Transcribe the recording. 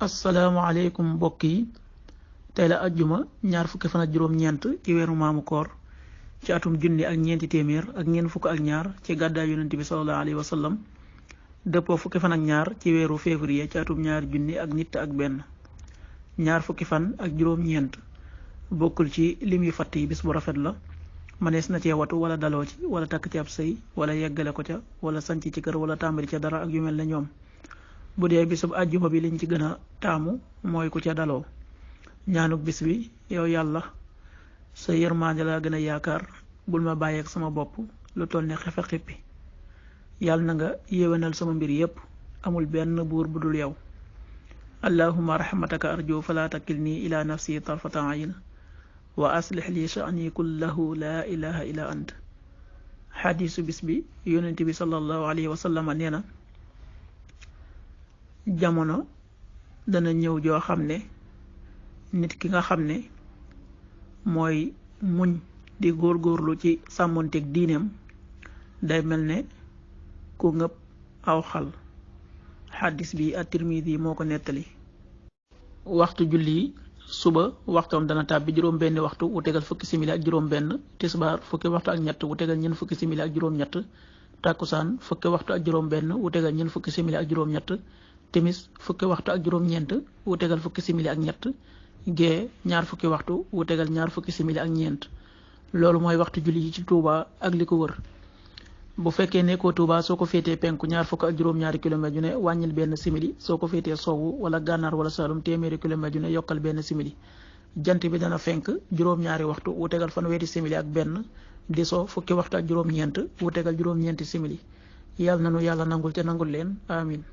asalaamaaleykum mbokk yi tey la ajjuma ñaar fukki fan ak juróom-ñeent ci weeru maamu koor ci atum junni ak ñeenti téeméer ak ñeent fukk ak ñaar ci gàddaay yonent bi sallallahu alayhi wa sallam dëppoo fukki fan ak ñaar ci weeru février ci atum ñaari junni ak nit ak benn ñaar fukki fan ak juróom-ñeent bokkul ci lim yu fatt yi bis bu rafet la manees na cee watu wala daloo ci wala takk ci ab sëy wala yeggale ko ca wala sanc ci kër wala tàmbali ca dara ak yu mel ne ñoom bu dee bisub àjjuma bi liñ ci gën a taamu mooy ku ca daloo ñaanuk bis bi yow yàlla sa yërmaande laa gën a yaakaar bul ma bàyyeek sama bopp lu toll ne xefe xippi yàlla na nga yéwénal sama mbir yépp amul benn buur bu dul yow allahumma rahmataka arju fala takilni ila nafsi tarfata ayn wa aslih li sha'ni kullahu la ilaha illa ant xadiisu bis bi yonent bi sallallahu alayhi wa sallam nee na jamono dana ñëw joo xam ne nit ki nga xam ne mooy muñ di góorgóorlu ci sàmmonteeg diineem day mel ne ku ngëpp aw xal xaddis bi at-Tirmidi moo ko nettali. waxtu julli suba waxtoom dana tàbbi juróom benn waxtu wu tegal fukki simili ak juróom benn tisbaar fukki waxtu ak ñett wu tegal ñeent fukki simili ak juróom ñett tàkkusaan fukki waxtu ak juróom benn wu tegal ñeent fukki simili ak juróom ñett timis fukki waxtu ak juróom-ñeent wu tegal fukki simili ak ñett gee ñaar fukki waxtu wu tegal ñaar fukki simili ak ñeent loolu mooy waxtu julli yi ci Touba ak li ko wër bu fekkee nekkoo Touba soo ko féetee penku ñaar fukk ak juróom-ñaari kilomètre yu ne wàññil benn simili soo ko féetee sowwu wala gànnaar wala Saalum téeméeri kilomètre yu ne yokkal benn simili jant bi dana fenk juróom-ñaari waxtu wu tegal fanweeri simili ak benn di so fukki waxtu ak juróom-ñeent wu tegal juróom-ñeenti simili yàlla nanu yàlla nangul te nangul leen amin